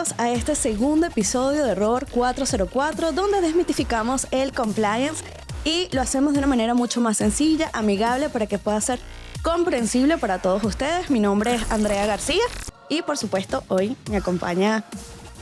bienvenidos a este segundo episodio de ROR 404, donde desmitificamos el compliance y lo hacemos de una manera mucho más sencilla, amigable, para que pueda ser comprensible para todos ustedes. Mi nombre es Andrea García y, por supuesto, hoy me acompaña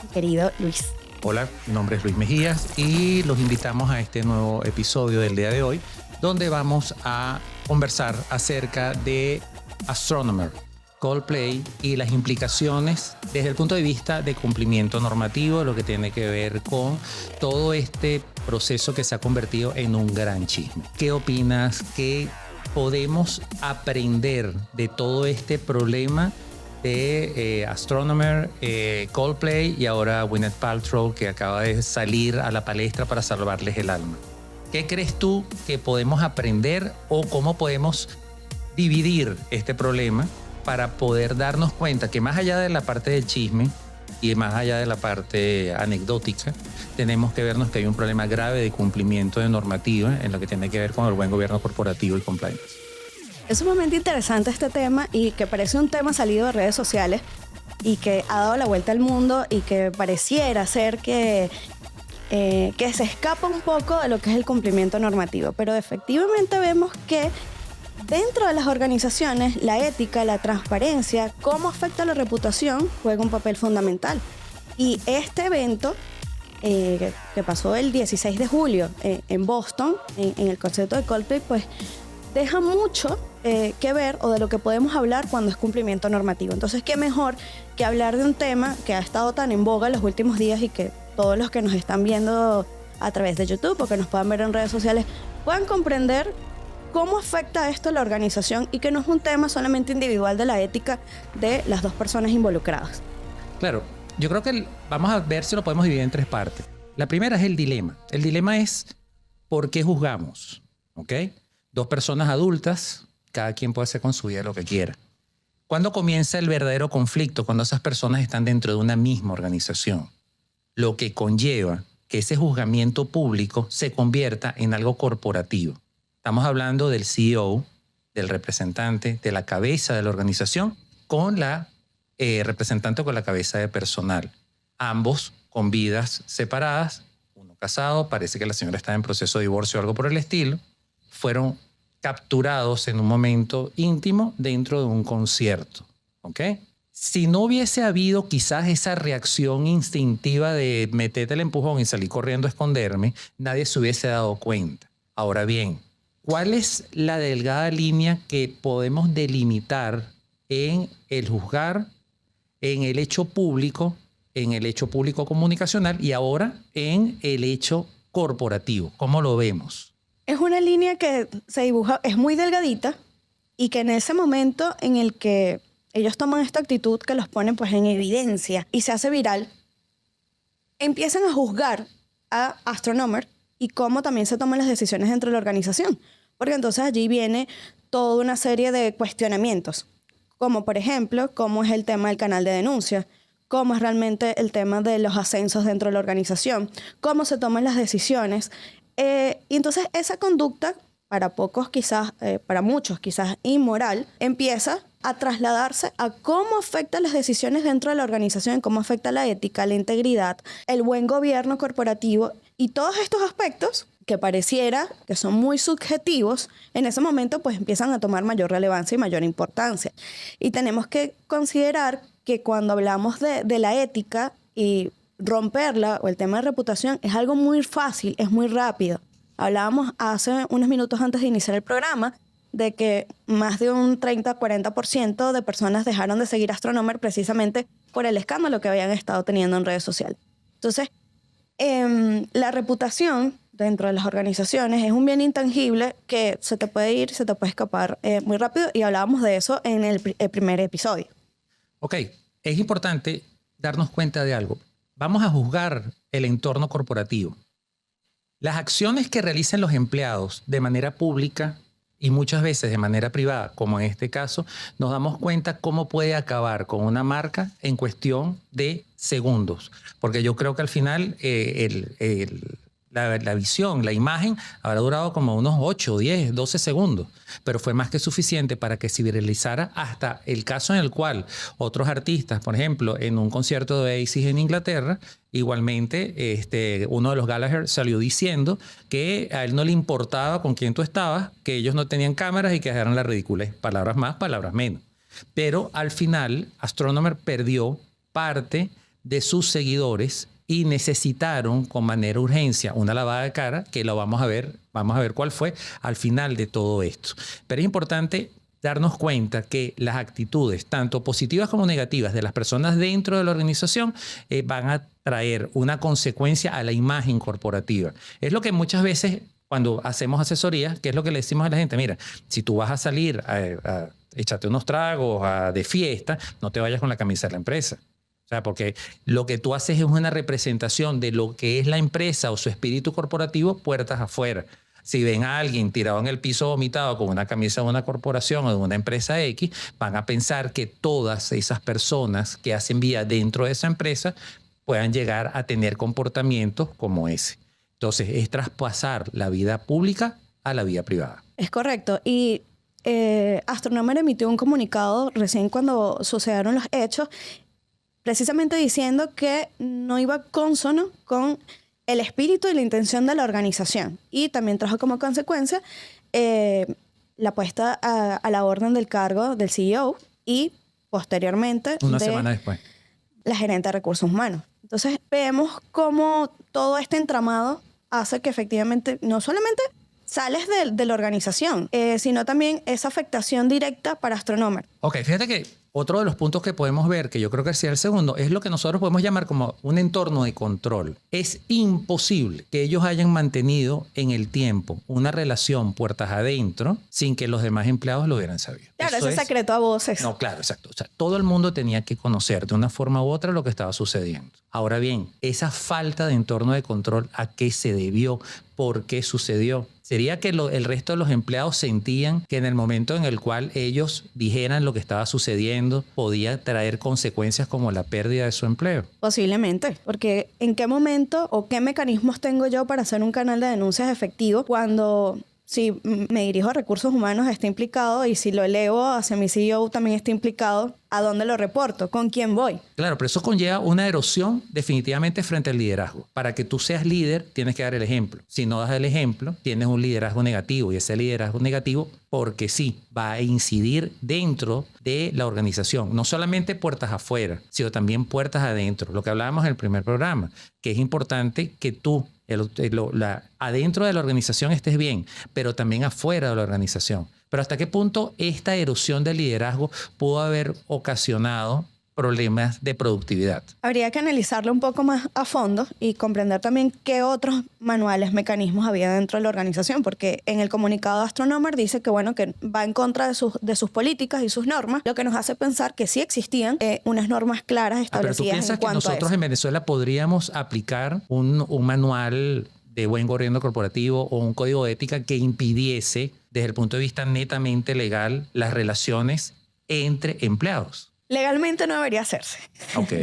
mi querido Luis. Hola, mi nombre es Luis Mejías y los invitamos a este nuevo episodio del día de hoy, donde vamos a conversar acerca de Astronomer, Coldplay y las implicaciones desde el punto de vista de cumplimiento normativo, lo que tiene que ver con todo este proceso que se ha convertido en un gran chisme. ¿Qué opinas? ¿Qué podemos aprender de todo este problema de Astronomer, Coldplay y ahora Gwyneth Paltrow, que acaba de salir a la palestra para salvarles el alma? ¿Qué crees tú que podemos aprender o cómo podemos dividir este problema para poder darnos cuenta que más allá de la parte del chisme y más allá de la parte anecdótica, tenemos que vernos que hay un problema grave de cumplimiento de normativa en lo que tiene que ver con el buen gobierno corporativo y compliance? Es sumamente interesante este tema y que parece un tema salido de redes sociales y que ha dado la vuelta al mundo y que pareciera ser que se escapa un poco de lo que es el cumplimiento normativo. Pero efectivamente vemos que dentro de las organizaciones, la ética, la transparencia, cómo afecta la reputación, juega un papel fundamental. Y este evento, que pasó el 16 de julio en Boston, en el concierto de Coldplay, pues deja mucho que ver o de lo que podemos hablar cuando es cumplimiento normativo. Entonces, qué mejor que hablar de un tema que ha estado tan en boga en los últimos días y que todos los que nos están viendo a través de YouTube o que nos puedan ver en redes sociales puedan comprender cómo afecta esto a la organización y que no es un tema solamente individual de la ética de las dos personas involucradas. Claro, yo creo que vamos a ver si lo podemos dividir en tres partes. La primera es el dilema. El dilema es ¿por qué juzgamos? ¿Ok? Dos personas adultas, cada quien puede hacer con su vida lo que quiera. ¿Cuándo comienza el verdadero conflicto? Cuando esas personas están dentro de una misma organización. Lo que conlleva que ese juzgamiento público se convierta en algo corporativo. Estamos hablando del CEO, del representante, de la cabeza de la organización, con la representante con la cabeza de personal. Ambos con vidas separadas, uno casado, parece que la señora está en proceso de divorcio o algo por el estilo, fueron capturados en un momento íntimo dentro de un concierto. ¿Ok? Si no hubiese habido quizás esa reacción instintiva de meterte el empujón y salir corriendo a esconderme, nadie se hubiese dado cuenta. Ahora bien, ¿cuál es la delgada línea que podemos delimitar en el juzgar, en el hecho público comunicacional y ahora en el hecho corporativo? ¿Cómo lo vemos? Es una línea que se dibuja, es muy delgadita y que en ese momento en el que ellos toman esta actitud que los pone pues en evidencia y se hace viral, empiezan a juzgar a Astronomer y cómo también se toman las decisiones dentro de la organización. Porque entonces allí viene toda una serie de cuestionamientos, como por ejemplo, cómo es el tema del canal de denuncia, cómo es realmente el tema de los ascensos dentro de la organización, cómo se toman las decisiones. Y entonces esa conducta, para pocos quizás, para muchos quizás inmoral, empieza a trasladarse a cómo afectan las decisiones dentro de la organización, cómo afecta la ética, la integridad, el buen gobierno corporativo y todos estos aspectos que pareciera que son muy subjetivos, en ese momento pues empiezan a tomar mayor relevancia y mayor importancia. Y tenemos que considerar que cuando hablamos de la ética y romperla o el tema de reputación es algo muy fácil, es muy rápido. Hablábamos hace unos minutos antes de iniciar el programa de que más de un 30-40% de personas dejaron de seguir Astronomer precisamente por el escándalo que habían estado teniendo en redes sociales. Entonces, la reputación dentro de las organizaciones es un bien intangible que se te puede ir, se te puede escapar muy rápido y hablábamos de eso en el primer episodio. Ok, es importante darnos cuenta de algo. Vamos a juzgar el entorno corporativo. Las acciones que realicen los empleados de manera pública y muchas veces de manera privada, como en este caso, nos damos cuenta cómo puede acabar con una marca en cuestión de segundos. Porque yo creo que al final La visión, la imagen habrá durado como unos 8, 10, 12 segundos, pero fue más que suficiente para que se viralizara hasta el caso en el cual otros artistas, por ejemplo, en un concierto de Oasis en Inglaterra, igualmente uno de los Gallagher salió diciendo que a él no le importaba con quién tú estabas, que ellos no tenían cámaras y que eran la ridiculez. Palabras más, palabras menos. Pero al final, Astronomer perdió parte de sus seguidores y necesitaron con manera urgencia una lavada de cara, que lo vamos a ver cuál fue al final de todo esto. Pero es importante darnos cuenta que las actitudes, tanto positivas como negativas, de las personas dentro de la organización van a traer una consecuencia a la imagen corporativa. Es lo que muchas veces cuando hacemos asesorías, que es lo que le decimos a la gente, mira, si tú vas a salir a echarte unos tragos de fiesta, no te vayas con la camisa de la empresa. O sea, porque lo que tú haces es una representación de lo que es la empresa o su espíritu corporativo puertas afuera. Si ven a alguien tirado en el piso vomitado con una camisa de una corporación o de una empresa X, van a pensar que todas esas personas que hacen vida dentro de esa empresa puedan llegar a tener comportamientos como ese. Entonces, es traspasar la vida pública a la vida privada. Es correcto. Y Astronomer emitió un comunicado recién cuando sucedieron los hechos, precisamente diciendo que no iba consono con el espíritu y la intención de la organización. Y también trajo como consecuencia la puesta a la orden del cargo del CEO y posteriormente una semana después la gerente de recursos humanos. Entonces vemos cómo todo este entramado hace que efectivamente no solamente sales de la organización, sino también esa afectación directa para Astronomer. Ok, fíjate que otro de los puntos que podemos ver, que yo creo que sea el segundo, es lo que nosotros podemos llamar como un entorno de control. Es imposible que ellos hayan mantenido en el tiempo una relación puertas adentro sin que los demás empleados lo hubieran sabido. Claro, ese es secreto a voces. No, claro, exacto. O sea, todo el mundo tenía que conocer de una forma u otra lo que estaba sucediendo. Ahora bien, esa falta de entorno de control, ¿a qué se debió? ¿Por qué sucedió? ¿Sería que el resto de los empleados sentían que en el momento en el cual ellos dijeran lo que estaba sucediendo podía traer consecuencias como la pérdida de su empleo? Posiblemente, porque ¿en qué momento o qué mecanismos tengo yo para hacer un canal de denuncias efectivo cuando, si me dirijo a recursos humanos, está implicado, y si lo elevo hacia mi CEO también está implicado? ¿A dónde lo reporto? ¿Con quién voy? Claro, pero eso conlleva una erosión definitivamente frente al liderazgo. Para que tú seas líder, tienes que dar el ejemplo. Si no das el ejemplo, tienes un liderazgo negativo, y ese liderazgo negativo, porque sí, va a incidir dentro de la organización. No solamente puertas afuera, sino también puertas adentro. Lo que hablábamos en el primer programa, que es importante que tú adentro de la organización estés bien, pero también afuera de la organización. Pero ¿hasta qué punto esta erosión del liderazgo pudo haber ocasionado problemas de productividad? Habría que analizarlo un poco más a fondo y comprender también qué otros manuales, mecanismos había dentro de la organización, porque en el comunicado de Astronomer dice que, bueno, que va en contra de sus políticas y sus normas, lo que nos hace pensar que sí existían unas normas claras establecidas. Pero tú piensas que nosotros en Venezuela podríamos aplicar un manual de buen gobierno corporativo o un código de ética que impidiese, desde el punto de vista netamente legal, las relaciones entre empleados? Legalmente no debería hacerse. Ok.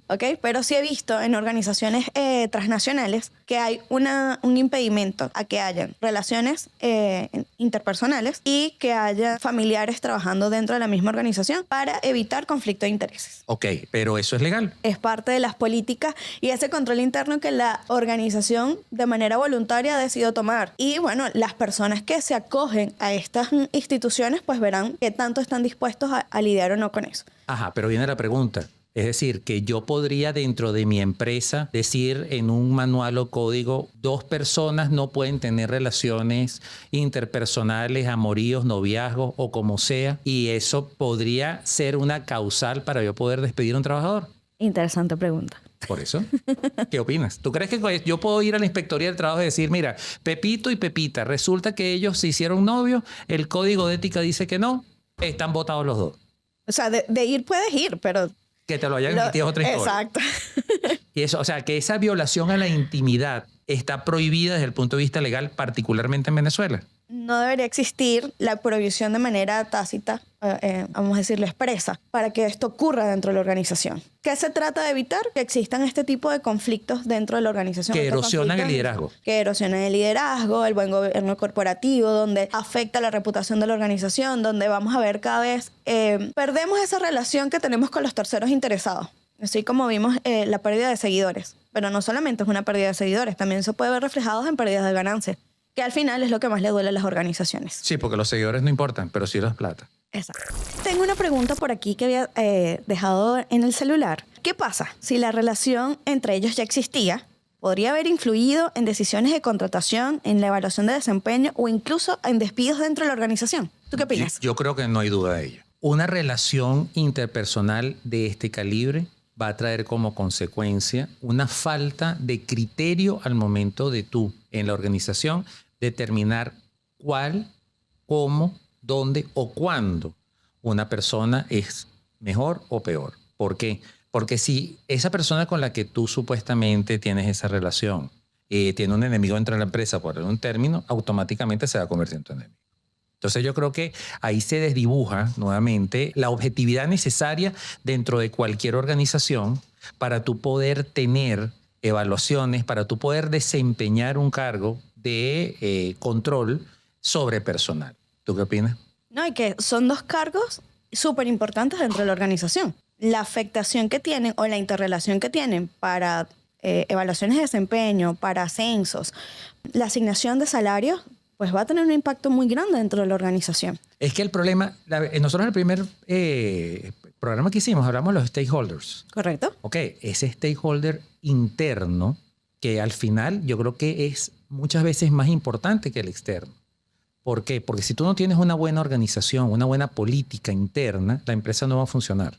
¿Ok? Pero sí he visto en organizaciones transnacionales que hay un impedimento a que hayan relaciones interpersonales y que haya familiares trabajando dentro de la misma organización para evitar conflicto de intereses. Ok, pero eso es legal. Es parte de las políticas y ese control interno que la organización de manera voluntaria ha decidido tomar. Y bueno, las personas que se acogen a estas instituciones pues verán qué tanto están dispuestos a lidiar o no con eso. Ajá, pero viene la pregunta. Es decir, que yo podría dentro de mi empresa decir en un manual o código, 2 personas no pueden tener relaciones interpersonales, amoríos, noviazgos o como sea, y eso podría ser una causal para yo poder despedir a un trabajador. Interesante pregunta. Por eso, ¿qué opinas? ¿Tú crees que yo puedo ir a la inspectoría del trabajo y decir, mira, Pepito y Pepita, resulta que ellos se hicieron novios, el código de ética dice que no, están votados los 2? O sea, de ir puedes ir, pero... Que te lo hayan emitido otra historia. Exacto. Y eso, o sea, que esa violación a la intimidad está prohibida desde el punto de vista legal, particularmente en Venezuela. No debería existir la prohibición de manera tácita vamos a decirlo, expresa para que esto ocurra dentro de la organización. ¿Qué se trata de evitar? Que existan este tipo de conflictos dentro de la organización. Que erosionan el liderazgo. Que erosionan el liderazgo, el buen gobierno corporativo, donde afecta la reputación de la organización, donde vamos a ver cada vez, perdemos esa relación que tenemos con los terceros interesados. Así como vimos la pérdida de seguidores. Pero no solamente es una pérdida de seguidores, también se puede ver reflejado en pérdidas de ganancias, que al final es lo que más le duele a las organizaciones. Sí, porque los seguidores no importan, pero sí las plata. Exacto. Tengo una pregunta por aquí que había dejado en el celular. ¿Qué pasa si la relación entre ellos ya existía? ¿Podría haber influido en decisiones de contratación, en la evaluación de desempeño o incluso en despidos dentro de la organización? ¿Tú qué opinas? Yo creo que no hay duda de ello. Una relación interpersonal de este calibre va a traer como consecuencia una falta de criterio al momento de tú, en la organización, determinar cuál, cómo, dónde o cuándo una persona es mejor o peor. ¿Por qué? Porque si esa persona con la que tú supuestamente tienes esa relación tiene un enemigo dentro de la empresa por un término, automáticamente se va a convertir en tu enemigo. Entonces yo creo que ahí se desdibuja nuevamente la objetividad necesaria dentro de cualquier organización para tú poder tener evaluaciones, para tú poder desempeñar un cargo de control sobre personal. ¿Tú qué opinas? No, y que son dos cargos súper importantes dentro de la organización. La afectación que tienen o la interrelación que tienen para evaluaciones de desempeño, para ascensos, la asignación de salarios, pues va a tener un impacto muy grande dentro de la organización. Es que el problema, nosotros en el primer programa que hicimos hablamos de los stakeholders. ¿Correcto? Ok, ese stakeholder interno que al final yo creo que es muchas veces más importante que el externo. ¿Por qué? Porque si tú no tienes una buena organización, una buena política interna, la empresa no va a funcionar.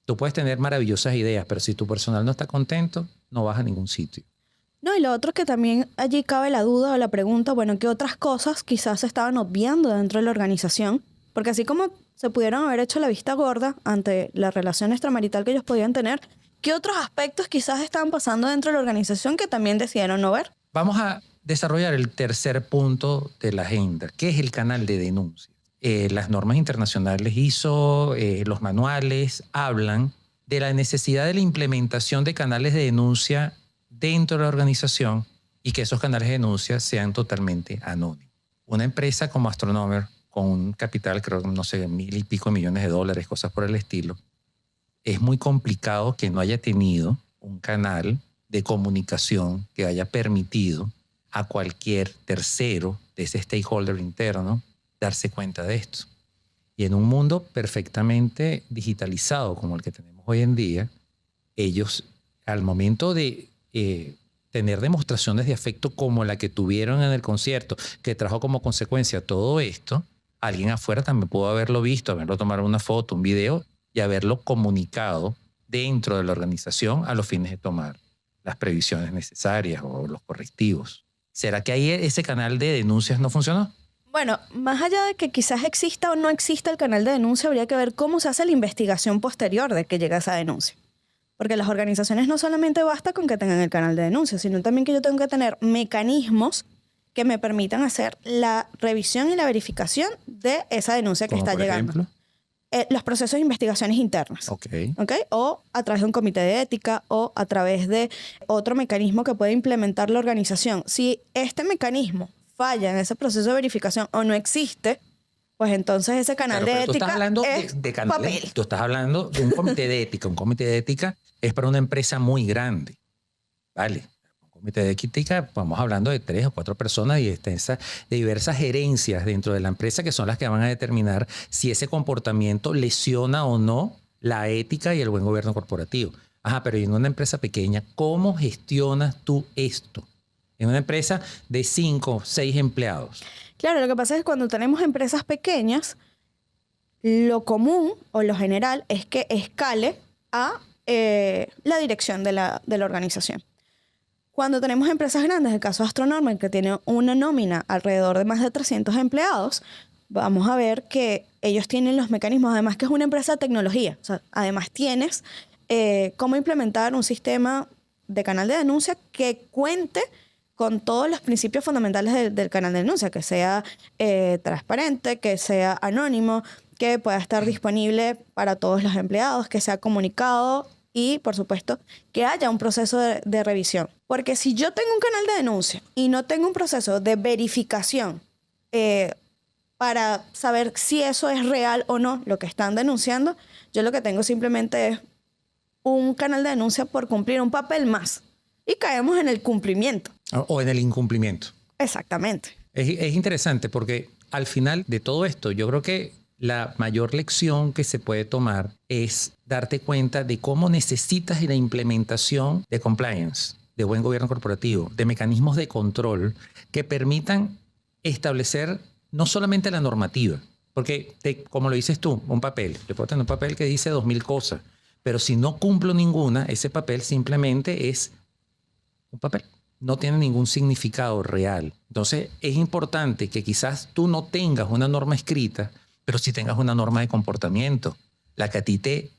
Tú puedes tener maravillosas ideas, pero si tu personal no está contento, no vas a ningún sitio. No, y lo otro que también allí cabe la duda o la pregunta, bueno, ¿qué otras cosas quizás se estaban obviando dentro de la organización? Porque así como se pudieron haber hecho la vista gorda ante la relación extramarital que ellos podían tener, ¿qué otros aspectos quizás estaban pasando dentro de la organización que también decidieron no ver? Vamos a desarrollar el tercer punto de la agenda, que es el canal de denuncia. Las normas internacionales ISO, los manuales, hablan de la necesidad de la implementación de canales de denuncia dentro de la organización y que esos canales de denuncia sean totalmente anónimos. Una empresa como Astronomer, con un capital, creo que no sé, 1,000 y pico millones de dólares, cosas por el estilo, es muy complicado que no haya tenido un canal de comunicación que haya permitido a cualquier tercero de ese stakeholder interno darse cuenta de esto. Y en un mundo perfectamente digitalizado como el que tenemos hoy en día, ellos al momento de tener demostraciones de afecto como la que tuvieron en el concierto, que trajo como consecuencia todo esto, alguien afuera también pudo haberlo visto, haberlo tomado una foto, un video y haberlo comunicado dentro de la organización a los fines de tomar las previsiones necesarias o los correctivos. ¿Será que ahí ese canal de denuncias no funcionó? Bueno, más allá de que quizás exista o no exista el canal de denuncia, habría que ver cómo se hace la investigación posterior de que llega esa denuncia. Porque las organizaciones no solamente basta con que tengan el canal de denuncia, sino también que yo tengo que tener mecanismos que me permitan hacer la revisión y la verificación de esa denuncia que está llegando. Ejemplo? Los procesos de investigaciones internas. Okay. O a través de un comité de ética o a través de otro mecanismo que puede implementar la organización. Si este mecanismo falla en ese proceso de verificación o no existe, pues entonces ese canal de ética tú estás hablando es de canales, papel. tú estás hablando de un comité de ética. Un comité de ética es para una empresa muy grande. ¿Vale? Un comité de ética, vamos hablando de 3 o 4 personas y de diversas gerencias dentro de la empresa que son las que van a determinar si ese comportamiento lesiona o no la ética y el buen gobierno corporativo. Ajá, pero en una empresa pequeña, ¿cómo gestionas tú esto? En una empresa de 5 o 6 empleados. Claro, lo que pasa es que cuando tenemos empresas pequeñas, lo común o lo general es que escale a la dirección de la organización. Cuando tenemos empresas grandes, el caso de Astronomer, que tiene una nómina alrededor de más de 300 empleados, vamos a ver que ellos tienen los mecanismos, además que es una empresa de tecnología. O sea, además tienes cómo implementar un sistema de canal de denuncia que cuente con todos los principios fundamentales del canal de denuncia, que sea transparente, que sea anónimo, que pueda estar disponible para todos los empleados, que sea comunicado y, por supuesto, que haya un proceso de revisión. Porque si yo tengo un canal de denuncia y no tengo un proceso de verificación para saber si eso es real o no, lo que están denunciando, yo lo que tengo simplemente es un canal de denuncia por cumplir un papel más. Y caemos en el cumplimiento. O en el incumplimiento. Exactamente. Es interesante porque al final de todo esto, yo creo que la mayor lección que se puede tomar es darte cuenta de cómo necesitas la implementación de compliance, de buen gobierno corporativo, de mecanismos de control que permitan establecer no solamente la normativa, porque como lo dices tú, un papel, yo puedo tener un papel que dice 2000 cosas, pero si no cumplo ninguna, ese papel simplemente es un papel. No tiene ningún significado real. Entonces, es importante que quizás tú no tengas una norma escrita, pero sí tengas una norma de comportamiento, la que a ti te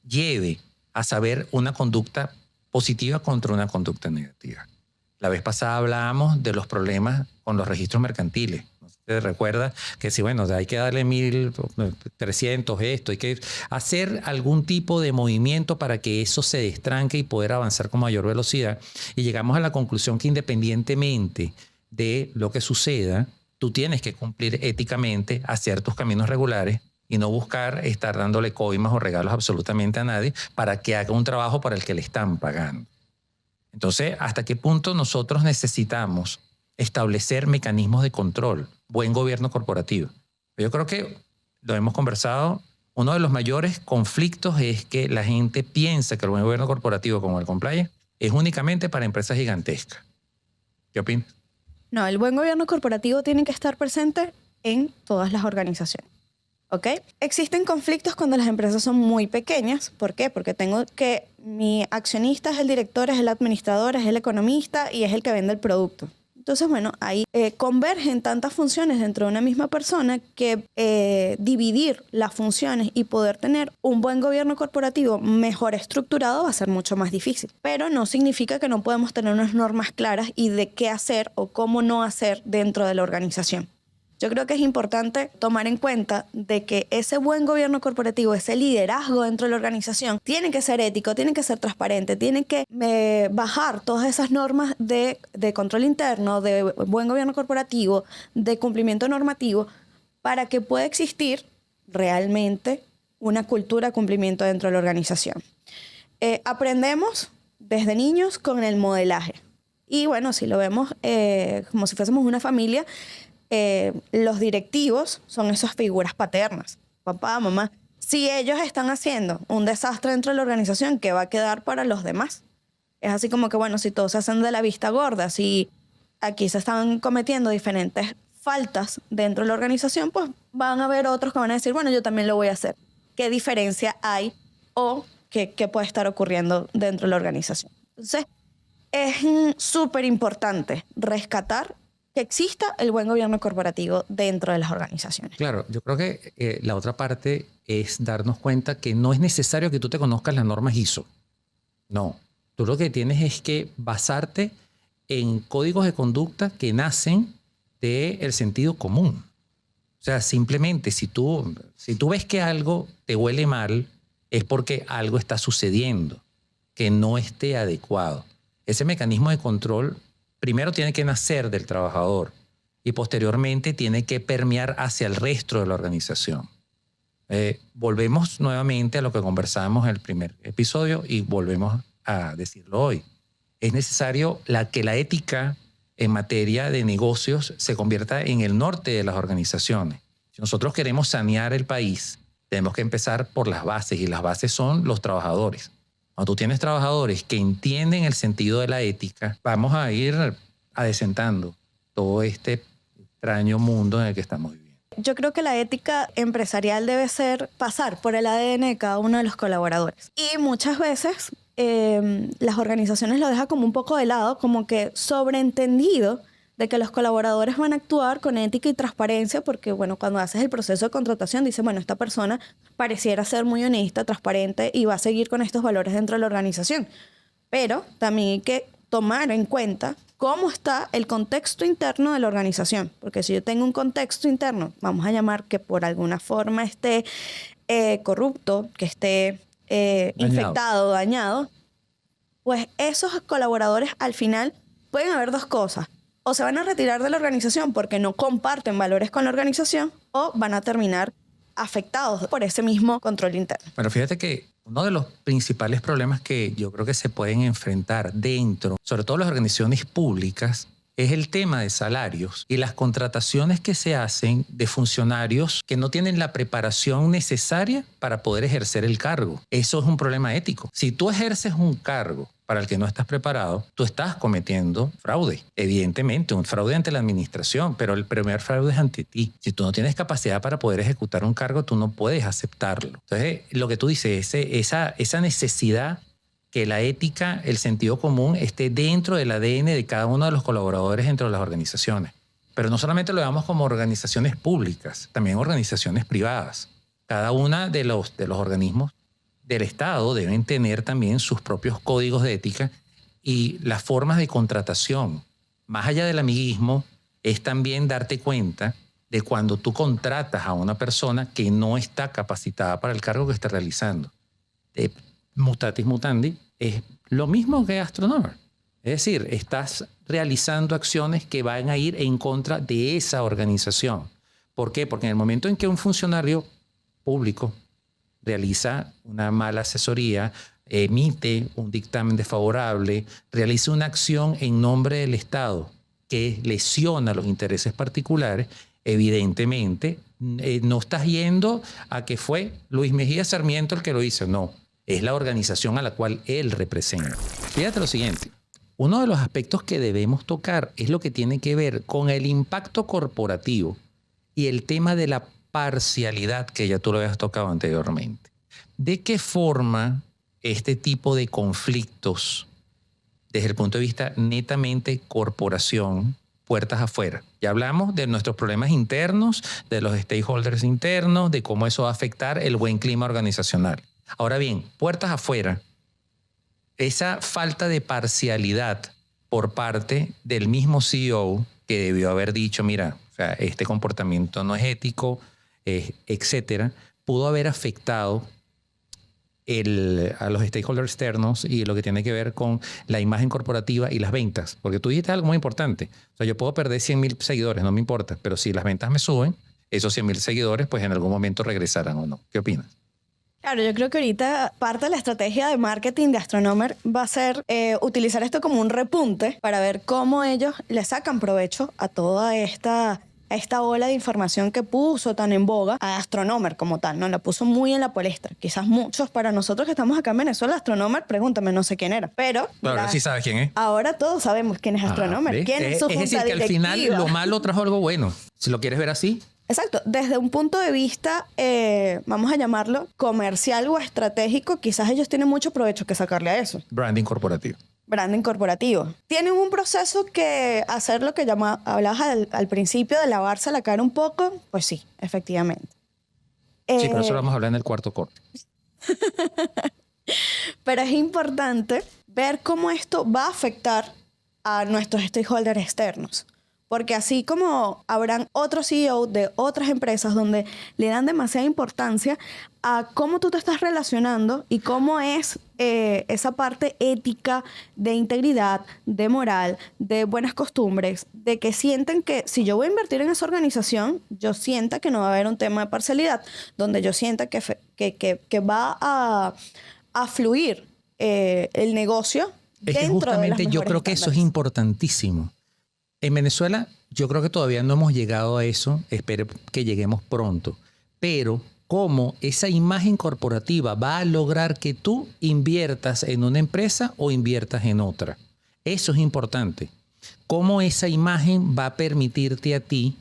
lleve a saber una conducta positiva contra una conducta negativa. La vez pasada hablábamos de los problemas con los registros mercantiles. No sé si te recuerdas que sí, bueno, hay que darle 1.300 esto, hay que hacer algún tipo de movimiento para que eso se destranque y poder avanzar con mayor velocidad. Y llegamos a la conclusión que independientemente de lo que suceda, tú tienes que cumplir éticamente, hacer tus caminos regulares y no buscar estar dándole coimas o regalos absolutamente a nadie para que haga un trabajo para el que le están pagando. Entonces, ¿hasta qué punto nosotros necesitamos establecer mecanismos de control, buen gobierno corporativo? Yo creo que lo hemos conversado. Uno de los mayores conflictos es que la gente piensa que el buen gobierno corporativo, como el compliance, es únicamente para empresas gigantescas. ¿Qué opinas? No, el buen gobierno corporativo tiene que estar presente en todas las organizaciones. ¿Ok? Existen conflictos cuando las empresas son muy pequeñas. ¿Por qué? Porque tengo que mi accionista es el director, es el administrador, es el economista y es el que vende el producto. Entonces, bueno, ahí convergen tantas funciones dentro de una misma persona que dividir las funciones y poder tener un buen gobierno corporativo mejor estructurado va a ser mucho más difícil. Pero no significa que no podemos tener unas normas claras y de qué hacer o cómo no hacer dentro de la organización. Yo creo que es importante tomar en cuenta de que ese buen gobierno corporativo, ese liderazgo dentro de la organización, tiene que ser ético, tiene que ser transparente, tiene que bajar todas esas normas de control interno, de buen gobierno corporativo, de cumplimiento normativo, para que pueda existir realmente una cultura de cumplimiento dentro de la organización. Aprendemos desde niños con el modelaje. Y bueno, si lo vemos como si fuésemos una familia, los directivos son esas figuras paternas, papá, mamá. Si ellos están haciendo un desastre dentro de la organización, ¿qué va a quedar para los demás? Es así como que, bueno, si todos se hacen de la vista gorda, si aquí se están cometiendo diferentes faltas dentro de la organización, pues van a haber otros que van a decir, bueno, yo también lo voy a hacer. ¿Qué diferencia hay o qué puede estar ocurriendo dentro de la organización? Entonces, es súper importante rescatar que exista el buen gobierno corporativo dentro de las organizaciones. Claro, yo creo que la otra parte es darnos cuenta que no es necesario que tú te conozcas las normas ISO. No, tú lo que tienes es que basarte en códigos de conducta que nacen del sentido común. O sea, simplemente si tú ves que algo te huele mal, es porque algo está sucediendo que no esté adecuado. Ese mecanismo de control primero tiene que nacer del trabajador y posteriormente tiene que permear hacia el resto de la organización. Volvemos nuevamente a lo que conversamos en el primer episodio y volvemos a decirlo hoy. Es necesario que la ética en materia de negocios se convierta en el norte de las organizaciones. Si nosotros queremos sanear el país, tenemos que empezar por las bases y las bases son los trabajadores. Cuando tú tienes trabajadores que entienden el sentido de la ética, vamos a ir adecentando todo este extraño mundo en el que estamos viviendo. Yo creo que la ética empresarial debe pasar por el ADN de cada uno de los colaboradores. Y muchas veces las organizaciones lo dejan como un poco de lado, como que sobreentendido de que los colaboradores van a actuar con ética y transparencia porque, bueno, cuando haces el proceso de contratación, dices, bueno, esta persona pareciera ser muy honesta, transparente y va a seguir con estos valores dentro de la organización. Pero también hay que tomar en cuenta cómo está el contexto interno de la organización. Porque si yo tengo un contexto interno, vamos a llamar que por alguna forma esté corrupto, que esté infectado, dañado, pues esos colaboradores al final pueden haber dos cosas. O se van a retirar de la organización porque no comparten valores con la organización, o van a terminar afectados por ese mismo control interno. Bueno, fíjate que uno de los principales problemas que yo creo que se pueden enfrentar dentro, sobre todo las organizaciones públicas, es el tema de salarios y las contrataciones que se hacen de funcionarios que no tienen la preparación necesaria para poder ejercer el cargo. Eso es un problema ético. Si tú ejerces un cargo para el que no estás preparado, tú estás cometiendo fraude. Evidentemente, un fraude ante la administración, pero el primer fraude es ante ti. Si tú no tienes capacidad para poder ejecutar un cargo, tú no puedes aceptarlo. Entonces, lo que tú dices, esa necesidad que la ética, el sentido común esté dentro del ADN de cada uno de los colaboradores dentro de las organizaciones. Pero no solamente lo veamos como organizaciones públicas, también organizaciones privadas. Cada una de los organismos del Estado deben tener también sus propios códigos de ética y las formas de contratación. Más allá del amiguismo, es también darte cuenta de cuando tú contratas a una persona que no está capacitada para el cargo que está realizando. Mutatis mutandi, es lo mismo que Astronomer. Es decir, estás realizando acciones que van a ir en contra de esa organización. ¿Por qué? Porque en el momento en que un funcionario público realiza una mala asesoría, emite un dictamen desfavorable, realiza una acción en nombre del Estado que lesiona los intereses particulares, evidentemente no estás yendo a que fue Luis Mejía Sarmiento el que lo hizo, no. Es la organización a la cual él representa. Fíjate lo siguiente. Uno de los aspectos que debemos tocar es lo que tiene que ver con el impacto corporativo y el tema de la parcialidad que ya tú lo habías tocado anteriormente. ¿De qué forma este tipo de conflictos, desde el punto de vista netamente corporación, puertas afuera? Ya hablamos de nuestros problemas internos, de los stakeholders internos, de cómo eso va a afectar el buen clima organizacional. Ahora bien, puertas afuera, esa falta de parcialidad por parte del mismo CEO que debió haber dicho, mira, o sea, este comportamiento no es ético, etcétera, pudo haber afectado a los stakeholders externos y lo que tiene que ver con la imagen corporativa y las ventas. Porque tú dijiste algo muy importante. O sea, yo puedo perder 100,000 seguidores, no me importa, pero si las ventas me suben, esos 100,000 seguidores pues en algún momento regresarán o no. ¿Qué opinas? Claro, yo creo que ahorita parte de la estrategia de marketing de Astronomer va a ser utilizar esto como un repunte para ver cómo ellos le sacan provecho a toda esta ola de información que puso tan en boga a Astronomer como tal, ¿no? La puso muy en la palestra. Quizás muchos para nosotros que estamos acá en Venezuela, Astronomer, pregúntame, no sé quién era. Pero ahora sí sabes quién es. Ahora todos sabemos quién es Astronomer, quién es su junta decir, que al final directiva. lo malo trajo algo bueno. Si lo quieres ver así. Exacto. Desde un punto de vista, vamos a llamarlo comercial o estratégico, quizás ellos tienen mucho provecho que sacarle a eso. Branding corporativo. Branding corporativo. Tienen un proceso que hacer lo que hablabas al principio de lavarse la cara un poco, pues sí, efectivamente. Sí, pero eso lo vamos a hablar en el cuarto corte. Pero es importante ver cómo esto va a afectar a nuestros stakeholders externos. Porque así como habrán otros CEOs de otras empresas donde le dan demasiada importancia a cómo tú te estás relacionando y cómo es esa parte ética de integridad, de moral, de buenas costumbres, de que sienten que si yo voy a invertir en esa organización, yo sienta que no va a haber un tema de parcialidad, donde yo sienta que va a fluir el negocio es que justamente yo creo que eso es importantísimo. En Venezuela yo creo que todavía no hemos llegado a eso, espero que lleguemos pronto, pero cómo esa imagen corporativa va a lograr que tú inviertas en una empresa o inviertas en otra. Eso es importante. Cómo esa imagen va a permitirte a ti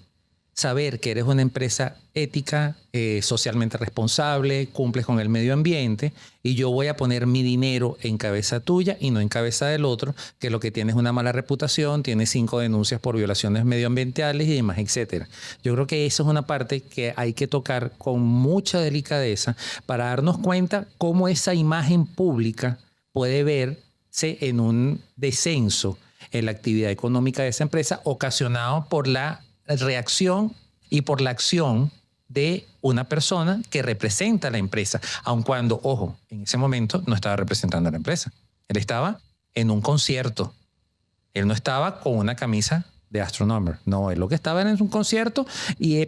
saber que eres una empresa ética, socialmente responsable, cumples con el medio ambiente y yo voy a poner mi dinero en cabeza tuya y no en cabeza del otro, que lo que tiene es una mala reputación, tiene 5 denuncias por violaciones medioambientales y demás, etcétera. Yo creo que eso es una parte que hay que tocar con mucha delicadeza para darnos cuenta cómo esa imagen pública puede verse en un descenso en la actividad económica de esa empresa ocasionado por la reacción y por la acción de una persona que representa a la empresa, aun cuando, ojo, en ese momento no estaba representando a la empresa. Él estaba en un concierto. Él no estaba con una camisa de Astronomer. No, él lo que estaba era en un concierto,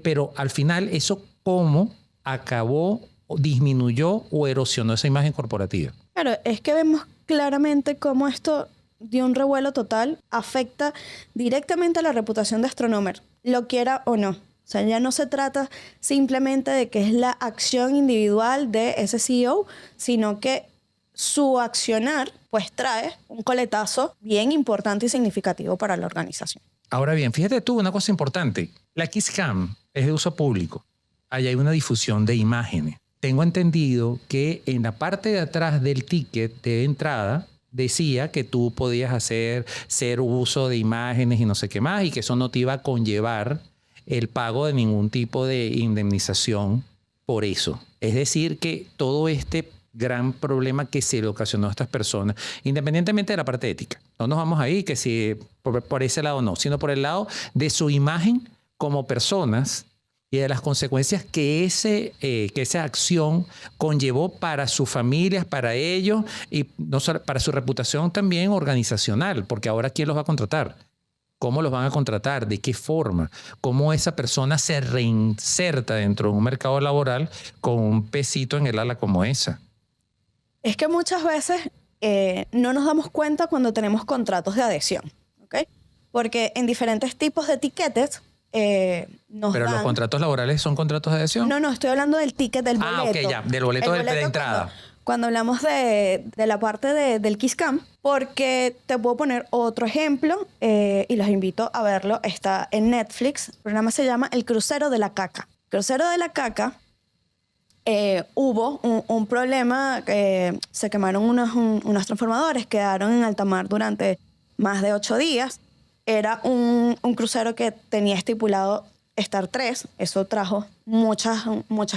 pero al final eso cómo acabó, disminuyó o erosionó esa imagen corporativa. Claro, es que vemos claramente cómo esto de un revuelo total afecta directamente a la reputación de Astronomer, lo quiera o no. O sea, ya no se trata simplemente de que es la acción individual de ese CEO, sino que su accionar pues trae un coletazo bien importante y significativo para la organización. Ahora bien, fíjate tú una cosa importante. La Kisscam es de uso público. Ahí hay una difusión de imágenes. Tengo entendido que en la parte de atrás del ticket de entrada decía que tú podías hacer uso de imágenes y no sé qué más, y que eso no te iba a conllevar el pago de ningún tipo de indemnización por eso. Es decir, que todo este gran problema que se le ocasionó a estas personas, independientemente de la parte ética, no nos vamos ahí que si por ese lado no, sino por el lado de su imagen como personas y de las consecuencias que esa acción conllevó para sus familias, para ellos y no solo para su reputación también organizacional, porque ahora ¿quién los va a contratar? ¿Cómo los van a contratar? ¿De qué forma? ¿Cómo esa persona se reinserta dentro de un mercado laboral con un pesito en el ala como esa? Es que muchas veces no nos damos cuenta cuando tenemos contratos de adhesión, ¿ok? Porque en diferentes tipos de etiquetes nos ¿Pero dan... los contratos laborales son contratos de adhesión? No, estoy hablando del ticket del boleto. Ah, ok, ya, del boleto de entrada. Cuando hablamos de la parte del Kisscam, porque te puedo poner otro ejemplo y los invito a verlo. Está en Netflix. El programa se llama El Crucero de la Caca. El Crucero de la Caca, hubo un problema. Se quemaron unos transformadores, quedaron en alta mar durante más de 8 días. Era un crucero que tenía estipulado estar 3. Eso trajo muchas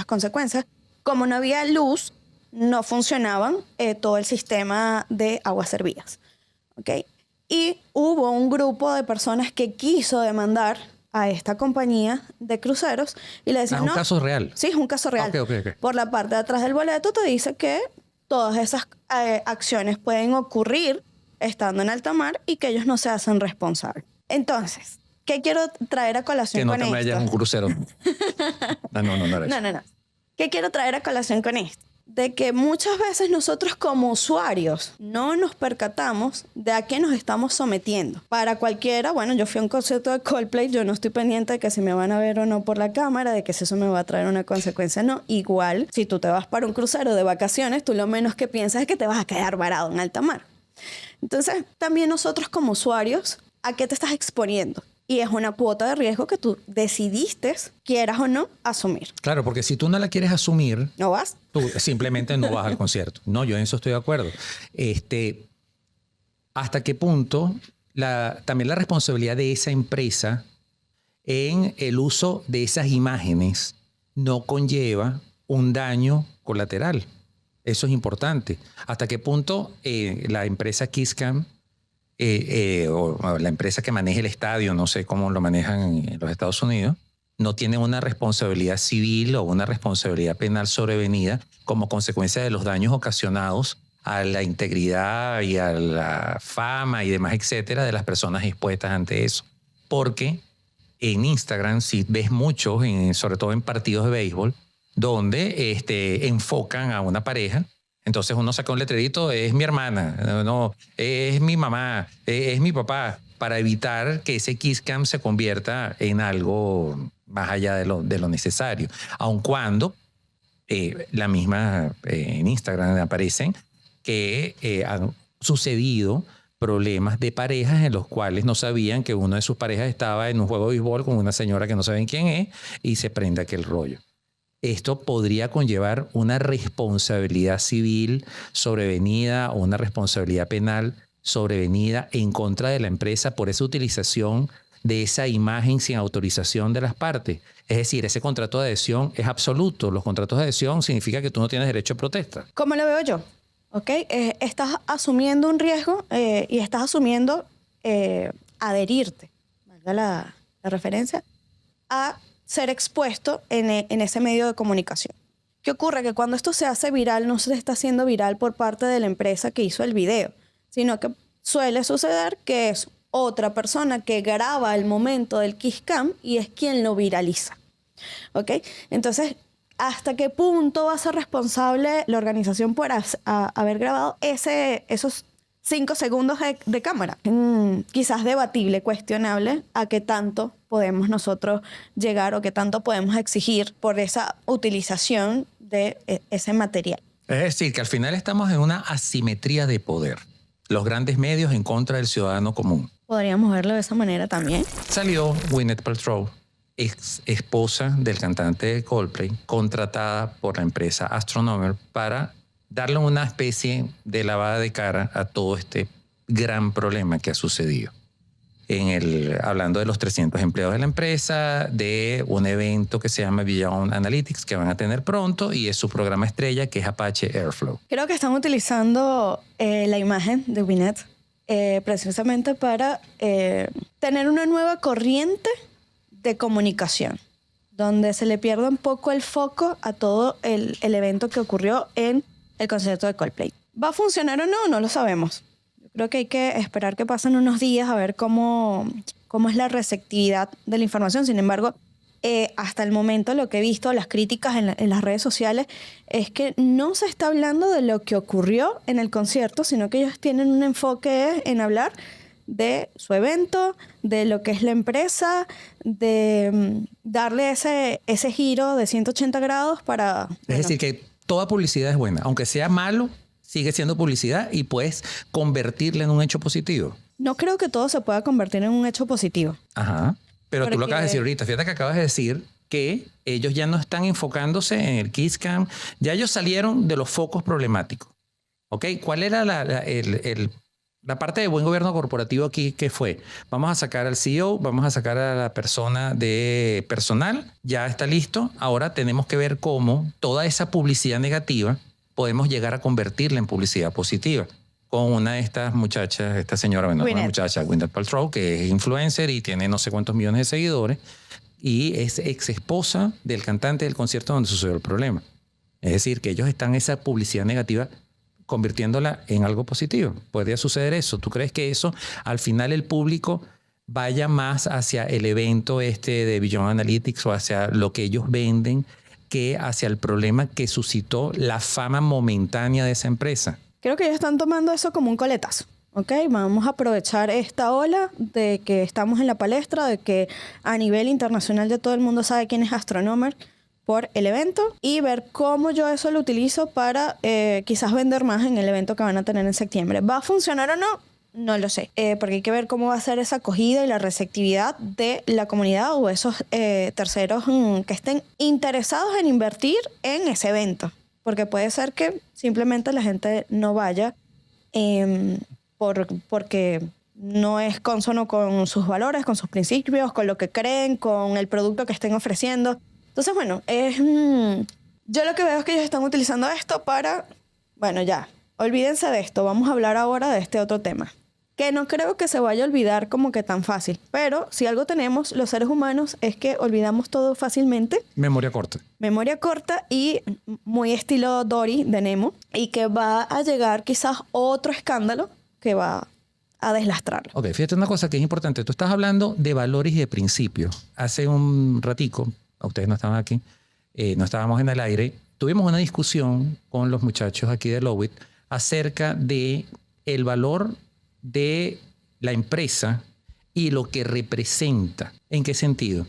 consecuencias. Como no había luz, no funcionaban todo el sistema de aguas servidas. ¿Okay? Y hubo un grupo de personas que quiso demandar a esta compañía de cruceros y le decían... ¿Es un caso real? Sí, es un caso real. Okay. Por la parte de atrás del boleto te dice que todas esas acciones pueden ocurrir estando en alta mar y que ellos no se hacen responsables. Entonces, ¿qué quiero traer a colación con esto? Que no te vayas a un crucero. No. ¿Qué quiero traer a colación con esto? De que muchas veces nosotros como usuarios no nos percatamos de a qué nos estamos sometiendo. Para cualquiera, bueno, yo fui a un concierto de Coldplay, yo no estoy pendiente de que si me van a ver o no por la cámara, de que si eso me va a traer una consecuencia o no. Igual, si tú te vas para un crucero de vacaciones, tú lo menos que piensas es que te vas a quedar varado en alta mar. Entonces, también nosotros como usuarios, ¿a qué te estás exponiendo? Y es una cuota de riesgo que tú decidiste, quieras o no, asumir. Claro, porque si tú no la quieres asumir... ¿No vas? Tú simplemente no vas al concierto. No, yo en eso estoy de acuerdo. ¿Hasta qué punto también la responsabilidad de esa empresa en el uso de esas imágenes no conlleva un daño colateral? Eso es importante. ¿Hasta qué punto la empresa Kisscam o la empresa que maneja el estadio, no sé cómo lo manejan en los Estados Unidos, no tiene una responsabilidad civil o una responsabilidad penal sobrevenida como consecuencia de los daños ocasionados a la integridad y a la fama y demás, etcétera, de las personas expuestas ante eso? Porque en Instagram sí ves muchos, sobre todo en partidos de béisbol, donde enfocan a una pareja. Entonces uno saca un letrerito, es mi hermana, no, es mi mamá, es mi papá, para evitar que ese Kisscam se convierta en algo más allá de lo necesario. Aun cuando la misma en Instagram aparecen que han sucedido problemas de parejas en los cuales no sabían que uno de sus parejas estaba en un juego de béisbol con una señora que no saben quién es y se prende aquel rollo. Esto podría conllevar una responsabilidad civil sobrevenida o una responsabilidad penal sobrevenida en contra de la empresa por esa utilización de esa imagen sin autorización de las partes. Es decir, ese contrato de adhesión es absoluto. Los contratos de adhesión significa que tú no tienes derecho a protesta. ¿Cómo lo veo yo? ¿Okay? Estás asumiendo un riesgo y estás asumiendo adherirte, valga la referencia, a ser expuesto en ese medio de comunicación. ¿Qué ocurre? Que cuando esto se hace viral, no se está haciendo viral por parte de la empresa que hizo el video, sino que suele suceder que es otra persona que graba el momento del kiss cam y es quien lo viraliza. ¿Ok? Entonces, ¿hasta qué punto va a ser responsable la organización por haber grabado esos 5 segundos de cámara? Quizás debatible, cuestionable, a qué tanto podemos nosotros llegar o qué tanto podemos exigir por esa utilización de ese material. Es decir, que al final estamos en una asimetría de poder. Los grandes medios en contra del ciudadano común. Podríamos verlo de esa manera también. Salió Gwyneth Paltrow, ex esposa del cantante de Coldplay, contratada por la empresa Astronomer para darle una especie de lavada de cara a todo este gran problema que ha sucedido. Hablando de los 300 empleados de la empresa, de un evento que se llama Beyond Analytics que van a tener pronto y es su programa estrella que es Apache Airflow. Creo que están utilizando la imagen de Gwyneth precisamente para tener una nueva corriente de comunicación, donde se le pierda un poco el foco a todo el evento que ocurrió en el concierto de Coldplay. ¿Va a funcionar o no? No lo sabemos. Yo creo que hay que esperar que pasen unos días a ver cómo es la receptividad de la información. Sin embargo, hasta el momento lo que he visto, las críticas en las redes sociales, es que no se está hablando de lo que ocurrió en el concierto, sino que ellos tienen un enfoque en hablar de su evento, de lo que es la empresa, de darle ese giro de 180 grados para... Es decir, que toda publicidad es buena. Aunque sea malo, sigue siendo publicidad y puedes convertirla en un hecho positivo. No creo que todo se pueda convertir en un hecho positivo. Ajá. Pero tú lo acabas de decir ahorita. Fíjate que acabas de decir que ellos ya no están enfocándose en el kiss cam. Ya ellos salieron de los focos problemáticos. ¿Ok? ¿Cuál era la parte de buen gobierno corporativo aquí? ¿Qué fue? Vamos a sacar al CEO, vamos a sacar a la persona de personal. Ya está listo. Ahora tenemos que ver cómo toda esa publicidad negativa podemos llegar a convertirla en publicidad positiva. Con una de estas muchachas, esta señora, bueno, una muchacha, Gwyneth Paltrow, que es influencer y tiene no sé cuántos millones de seguidores y es ex esposa del cantante del concierto donde sucedió el problema. Es decir, que ellos están esa publicidad negativa convirtiéndola en algo positivo. ¿Podría suceder eso? ¿Tú crees que eso, al final el público vaya más hacia el evento de Beyond Analytics o hacia lo que ellos venden que hacia el problema que suscitó la fama momentánea de esa empresa? Creo que ellos están tomando eso como un coletazo. ¿Ok? Vamos a aprovechar esta ola de que estamos en la palestra, de que a nivel internacional ya todo el mundo sabe quién es Astronomer por el evento y ver cómo yo eso lo utilizo para quizás vender más en el evento que van a tener en septiembre. ¿Va a funcionar o no? No lo sé, porque hay que ver cómo va a ser esa acogida y la receptividad de la comunidad o esos terceros que estén interesados en invertir en ese evento. Porque puede ser que simplemente la gente no vaya porque no es consono con sus valores, con sus principios, con lo que creen, con el producto que estén ofreciendo. Entonces, bueno, yo lo que veo es que ellos están utilizando esto para, bueno, ya, olvídense de esto, vamos a hablar ahora de este otro tema, que no creo que se vaya a olvidar como que tan fácil, pero si algo tenemos los seres humanos es que olvidamos todo fácilmente. Memoria corta. Memoria corta y muy estilo Dory de Nemo, y que va a llegar quizás otro escándalo que va a deslastrarlo. Ok, fíjate una cosa que es importante. Tú estás hablando de valores y de principios. Hace un ratico, ustedes no estaban aquí, no estábamos en el aire, tuvimos una discusión con los muchachos aquí de Lowit acerca de el valor de la empresa y lo que representa. ¿En qué sentido?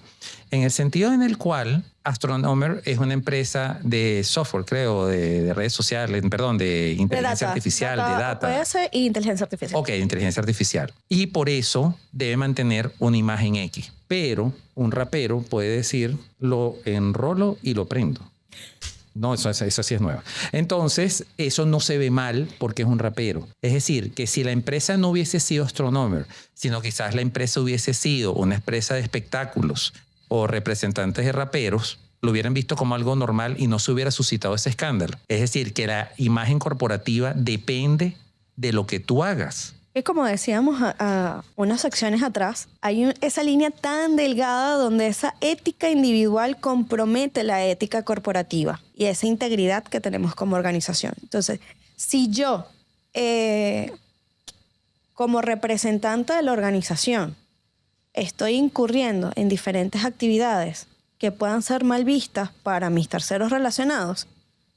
En el sentido en el cual Astronomer es una empresa de software, creo, de redes sociales, perdón, de inteligencia artificial, de data. OPS y inteligencia artificial. Ok, inteligencia artificial. Y por eso debe mantener una imagen X. Pero un rapero puede decir, lo enrolo y lo prendo. No, eso sí es nueva. Entonces, eso no se ve mal porque es un rapero. Es decir, que si la empresa no hubiese sido Astronomer, sino quizás la empresa hubiese sido una empresa de espectáculos o representantes de raperos, lo hubieran visto como algo normal y no se hubiera suscitado ese escándalo. Es decir, que la imagen corporativa depende de lo que tú hagas. Es como decíamos a unas secciones atrás, hay esa línea tan delgada donde esa ética individual compromete la ética corporativa y esa integridad que tenemos como organización. Entonces, si yo, como representante de la organización, estoy incurriendo en diferentes actividades que puedan ser mal vistas para mis terceros relacionados,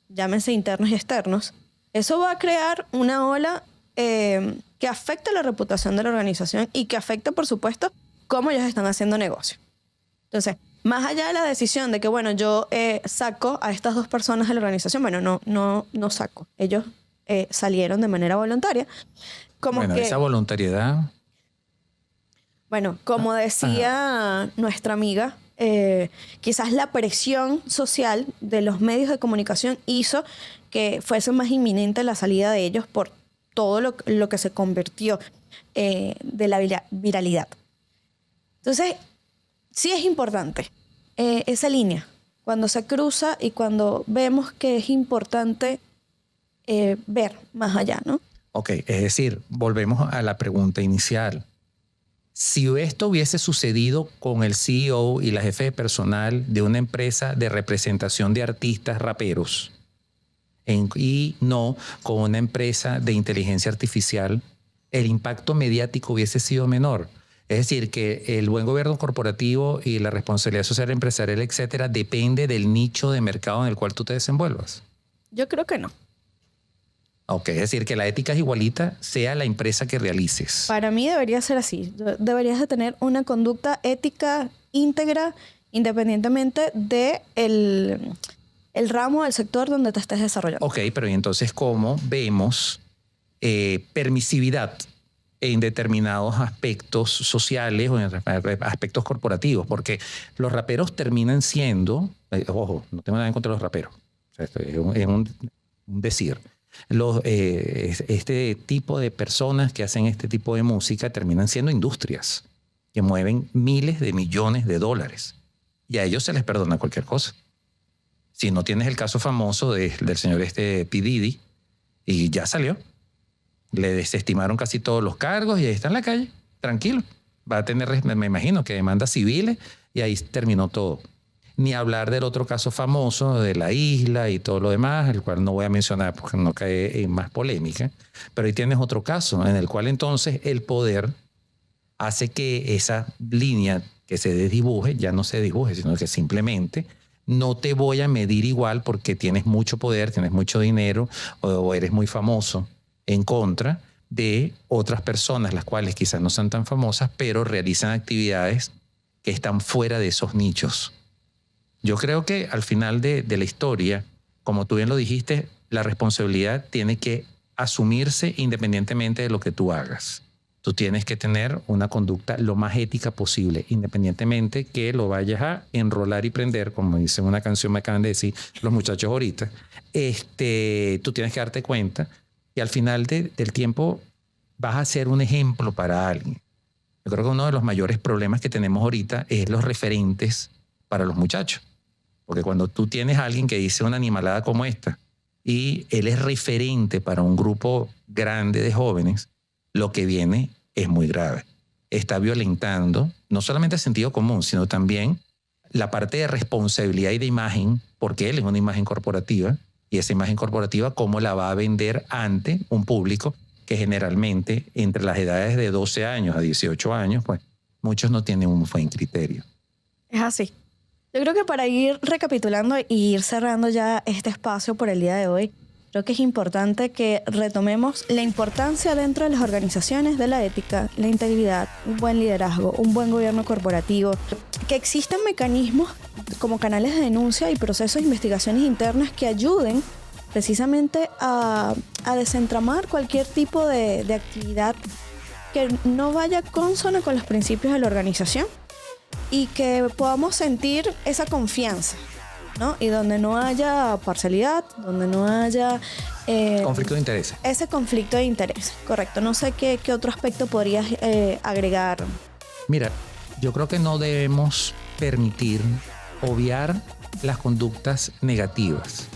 llámense internos y externos, eso va a crear una ola que afecta la reputación de la organización y que afecta, por supuesto, cómo ellos están haciendo negocio. Entonces, más allá de la decisión de que, bueno, yo saco a estas dos personas de la organización, bueno, no saco. Ellos salieron de manera voluntaria. Como bueno, que, esa voluntariedad... bueno, como decía nuestra amiga, quizás la presión social de los medios de comunicación hizo que fuese más inminente la salida de ellos por todo lo que se convirtió de la viralidad. Entonces, sí es importante esa línea, cuando se cruza y cuando vemos que es importante ver más allá, ¿no? Ok, es decir, volvemos a la pregunta inicial. Si esto hubiese sucedido con el CEO y la jefe de personal de una empresa de representación de artistas raperos y no con una empresa de inteligencia artificial, el impacto mediático hubiese sido menor. Es decir, que el buen gobierno corporativo y la responsabilidad social empresarial, etcétera, depende del nicho de mercado en el cual tú te desenvuelvas. Yo creo que no. Ok, es decir, que la ética es igualita, sea la empresa que realices. Para mí debería ser así. Deberías de tener una conducta ética íntegra independientemente de el ramo del sector donde te estés desarrollando. Ok, pero ¿y entonces cómo vemos permisividad en determinados aspectos sociales o en aspectos corporativos? Porque los raperos terminan siendo, ojo, no tengo nada en contra de los raperos, o sea, es un decir. Este tipo de personas que hacen este tipo de música terminan siendo industrias que mueven miles de millones de dólares y a ellos se les perdona cualquier cosa. Si no tienes el caso famoso del señor P. Diddy y ya salió, le desestimaron casi todos los cargos y ahí está en la calle, tranquilo. Va a tener, me imagino, que demandas civiles y ahí terminó todo. Ni hablar del otro caso famoso de la isla y todo lo demás, el cual no voy a mencionar porque no cae en más polémica. Pero ahí tienes otro caso en el cual entonces el poder hace que esa línea que se desdibuje ya no se dibuje, sino que simplemente no te voy a medir igual porque tienes mucho poder, tienes mucho dinero o eres muy famoso, en contra de otras personas, las cuales quizás no son tan famosas, pero realizan actividades que están fuera de esos nichos. Yo creo que al final de la historia, como tú bien lo dijiste, la responsabilidad tiene que asumirse independientemente de lo que tú hagas. Tú tienes que tener una conducta lo más ética posible, independientemente que lo vayas a enrolar y prender, como dice una canción, me acaban de decir los muchachos ahorita. Tú tienes que darte cuenta que al final del tiempo vas a ser un ejemplo para alguien. Yo creo que uno de los mayores problemas que tenemos ahorita es los referentes para los muchachos. Porque cuando tú tienes a alguien que dice una animalada como esta y él es referente para un grupo grande de jóvenes, lo que viene es muy grave. Está violentando no solamente el sentido común, sino también la parte de responsabilidad y de imagen, porque él es una imagen corporativa y esa imagen corporativa cómo la va a vender ante un público que generalmente entre las edades de 12 años a 18 años, pues muchos no tienen un buen criterio. Es así. Yo creo que para ir recapitulando y ir cerrando ya este espacio por el día de hoy, creo que es importante que retomemos la importancia dentro de las organizaciones de la ética, la integridad, un buen liderazgo, un buen gobierno corporativo, que existan mecanismos como canales de denuncia y procesos de investigaciones internas que ayuden precisamente a desentramar cualquier tipo de actividad que no vaya consona con los principios de la organización y que podamos sentir esa confianza, ¿no? Y donde no haya parcialidad, donde no haya... conflicto de intereses. Ese conflicto de interés, correcto. No sé qué otro aspecto podrías agregar. Mira, yo creo que no debemos permitir obviar las conductas negativas.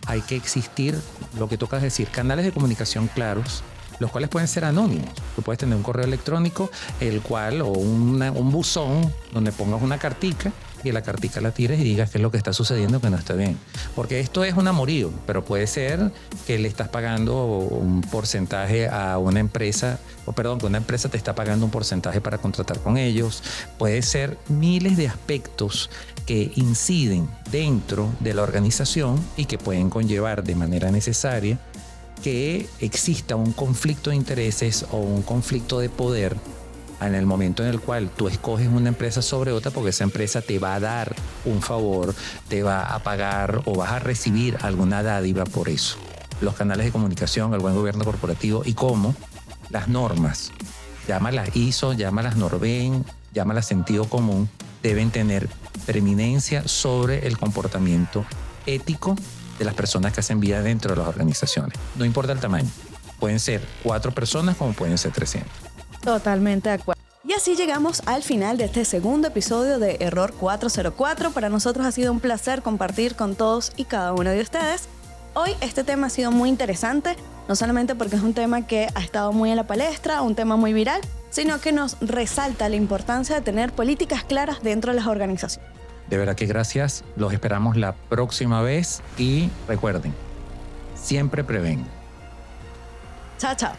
Hay que existir, lo que toca decir, canales de comunicación claros los cuales pueden ser anónimos. Tú puedes tener un correo electrónico, el cual, o un buzón donde pongas una cartica y la cartica la tires y digas qué es lo que está sucediendo que no está bien. Porque esto es un amorío, pero puede ser que le estás pagando un porcentaje a una empresa, que una empresa te está pagando un porcentaje para contratar con ellos. Puede ser miles de aspectos que inciden dentro de la organización y que pueden conllevar de manera necesaria que exista un conflicto de intereses o un conflicto de poder en el momento en el cual tú escoges una empresa sobre otra, porque esa empresa te va a dar un favor, te va a pagar o vas a recibir alguna dádiva por eso. Los canales de comunicación, el buen gobierno corporativo y cómo las normas, llámalas ISO, llámalas Norben, llámalas sentido común, deben tener preeminencia sobre el comportamiento ético de las personas que hacen vida dentro de las organizaciones. No importa el tamaño. Pueden ser 4 personas como pueden ser 300. Totalmente de acuerdo. Y así llegamos al final de este segundo episodio de Error 404. Para nosotros ha sido un placer compartir con todos y cada uno de ustedes. Hoy este tema ha sido muy interesante, no solamente porque es un tema que ha estado muy en la palestra, un tema muy viral, sino que nos resalta la importancia de tener políticas claras dentro de las organizaciones. De verdad que gracias. Los esperamos la próxima vez y recuerden, siempre prevengan. Chao, chao.